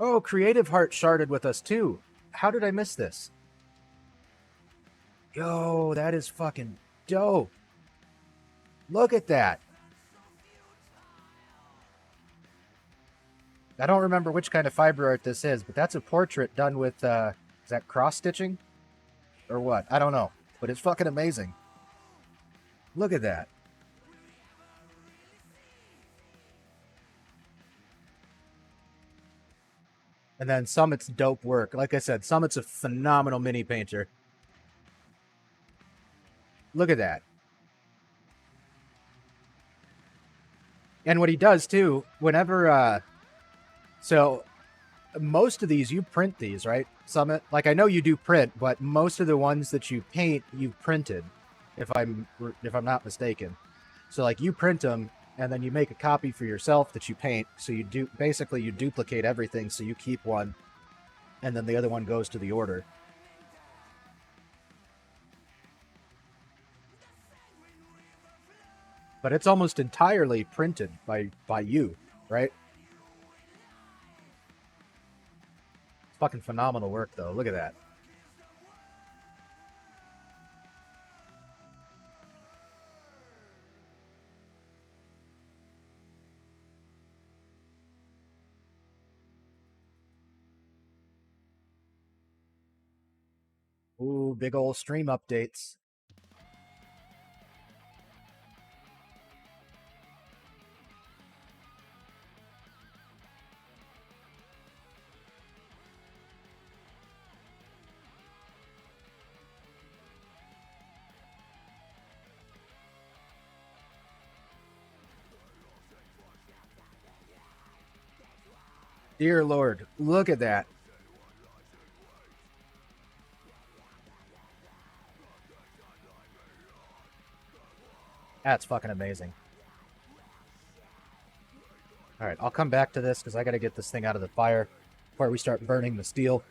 Oh, Creative Heart sharded with us too. How did I miss this? Yo, that is fucking dope. Look at that. I don't remember which kind of fiber art this is, but that's a portrait done with, is that cross-stitching? Or what? I don't know. But it's fucking amazing. Look at that. And then Summit's dope work. Like I said, Summit's a phenomenal mini painter. Look at that. And what he does too, whenever, so most of these, you print these, right, Summit? Like, I know you do print, but most of the ones that you paint, you've printed, if I'm not mistaken. So, like, you print them, and then you make a copy for yourself that you paint. So you do, basically, you duplicate everything, so you keep one, and then the other one goes to the order. But it's almost entirely printed by you, right? It's fucking phenomenal work, though. Look at that. Ooh, big old stream updates. Dear Lord, look at that. That's fucking amazing. All right, I'll come back to this because I got to get this thing out of the fire before we start burning the steel.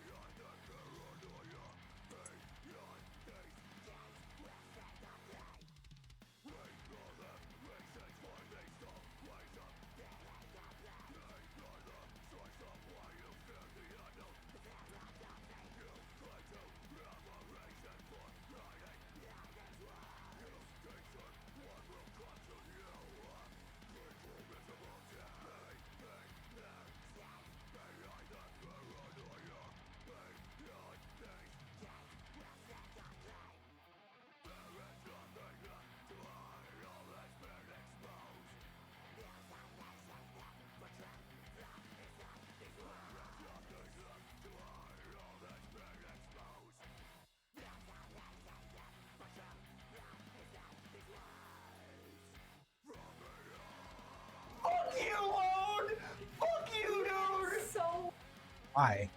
Why?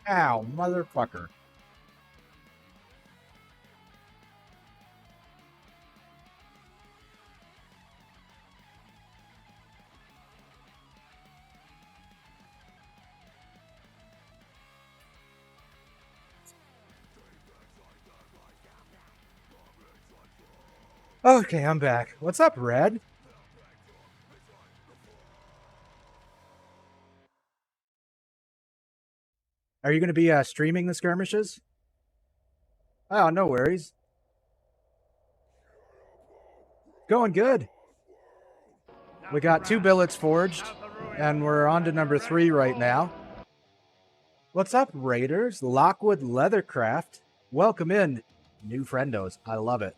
Ow, motherfucker. Okay, I'm back. What's up, Red? Are you going to be streaming the skirmishes? Oh, no worries. Going good. We got 2 billets forged, and we're on to number 3 right now. What's up, Raiders? Lockwood Leathercraft. Welcome in, new friendos. I love it.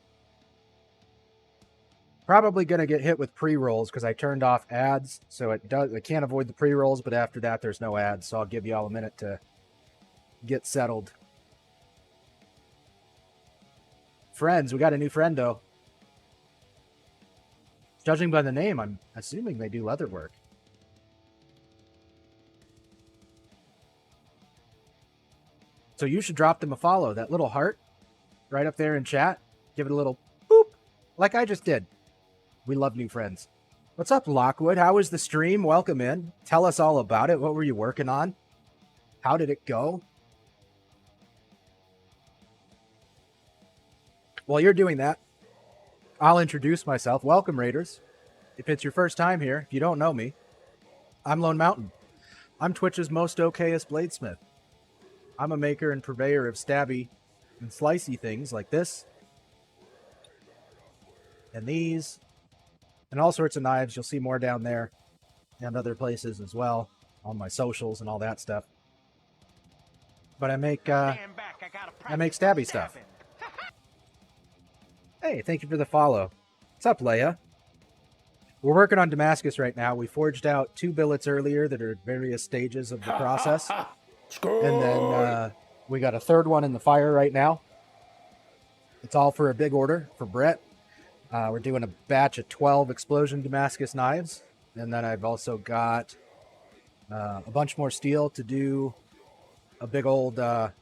Probably going to get hit with pre-rolls because I turned off ads, so I can't avoid the pre-rolls, but after that there's no ads, so I'll give you all a minute to get settled. Friends, we got a new friendo. Judging by the name, I'm assuming they do leather work. So you should drop them a follow. That little heart right up there in chat. Give it a little boop, like I just did. We love new friends. What's up, Lockwood? How was the stream? Welcome in. Tell us all about it. What were you working on? How did it go? While you're doing that, I'll introduce myself. Welcome, Raiders. If it's your first time here, if you don't know me, I'm Lone Mountain. I'm Twitch's most okayest bladesmith. I'm a maker and purveyor of stabby and slicey things like this, and these, and all sorts of knives. You'll see more down there and other places as well on my socials and all that stuff. But I make stabby stuff. Hey, thank you for the follow. What's up, Leia? We're working on Damascus right now. We forged out 2 billets earlier that are at various stages of the process. And then we got a 3rd one in the fire right now. It's all for a big order for Brett. We're doing a batch of 12 explosion Damascus knives. And then I've also got a bunch more steel to do a big order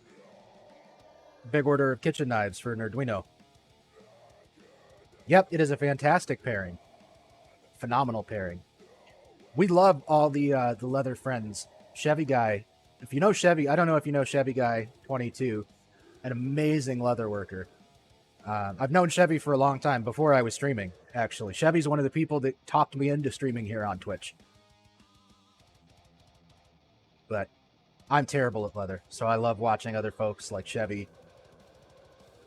of kitchen knives for an Arduino. Yep, it is a fantastic pairing. Phenomenal pairing. We love all the leather friends. Chevy Guy. If you know Chevy, I don't know if you know Chevy Guy 22, an amazing leather worker. I've known Chevy for a long time, before I was streaming, actually. Chevy's one of the people that talked me into streaming here on Twitch. But I'm terrible at leather, so I love watching other folks like Chevy.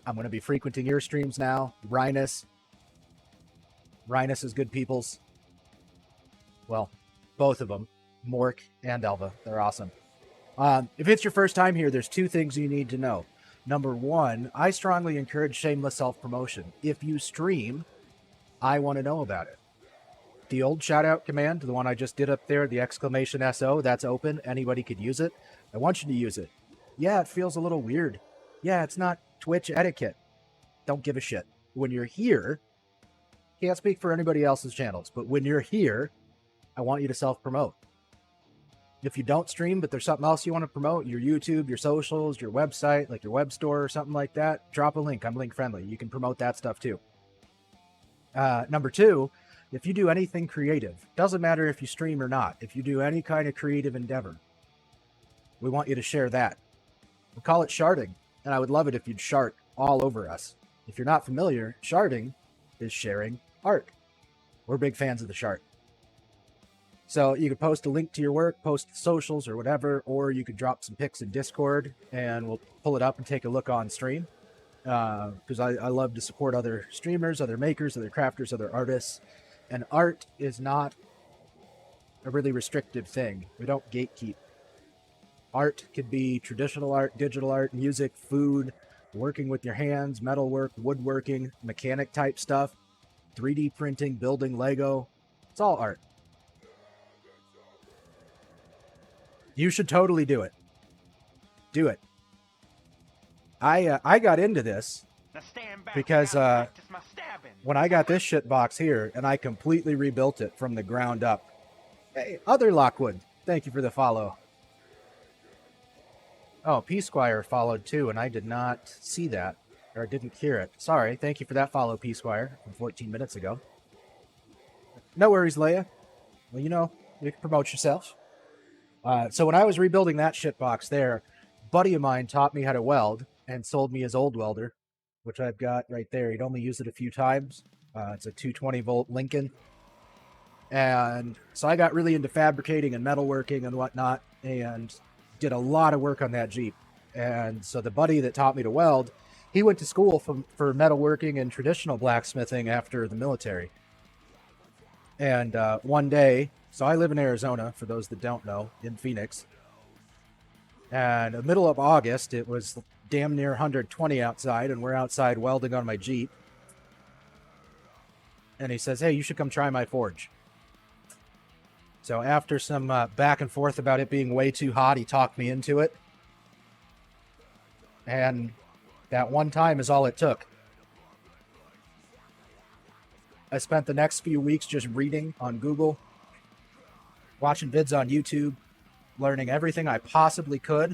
I'm going to be frequenting your streams now. Rhinus is good peoples. Well, both of them. Mork and Elva. They're awesome. If it's your first time here, there's 2 things you need to know. Number 1, I strongly encourage shameless self-promotion. If you stream, I want to know about it. The old shout-out command, the one I just did up there, the exclamation SO, that's open. Anybody could use it. I want you to use it. Yeah, it feels a little weird. Yeah, it's not Twitch etiquette. Don't give a shit. When you're here, can't speak for anybody else's channels, but when you're here, I want you to self-promote. If you don't stream, but there's something else you want to promote, your YouTube, your socials, your website, like your web store or something like that, drop a link. I'm link friendly. You can promote that stuff too. Number 2, if you do anything creative, doesn't matter if you stream or not, if you do any kind of creative endeavor, we want you to share that. We call it sharding, and I would love it if you'd shart all over us. If you're not familiar, sharding is sharing art. We're big fans of the shart. So you could post a link to your work, post socials or whatever, or you could drop some pics in Discord and we'll pull it up and take a look on stream. Because I love to support other streamers, other makers, other crafters, other artists. And art is not a really restrictive thing. We don't gatekeep. Art could be traditional art, digital art, music, food, working with your hands, metalwork, woodworking, mechanic type stuff, 3D printing, building Lego. It's all art. You should totally do it. Do it. I got into this because when I got this shit box here and I completely rebuilt it from the ground up. Hey, other Lockwood, thank you for the follow. Oh, P Squire followed too, and I did not see that or didn't hear it. Sorry. Thank you for that follow, P Squire, from 14 minutes ago. No worries, Leia. Well, you know, you can promote yourself. So when I was rebuilding that shitbox there, a buddy of mine taught me how to weld and sold me his old welder, which I've got right there. He'd only used it a few times. It's a 220 volt Lincoln. And so I got really into fabricating and metalworking and whatnot and did a lot of work on that Jeep. And so the buddy that taught me to weld, he went to school for metalworking and traditional blacksmithing after the military. And one day, so I live in Arizona, for those that don't know, in Phoenix. And in the middle of August, it was damn near 120 outside, and we're outside welding on my Jeep. And he says, hey, you should come try my forge. So after some back and forth about it being way too hot, he talked me into it. And that one time is all it took. I spent the next few weeks just reading on Google, watching vids on YouTube, learning everything I possibly could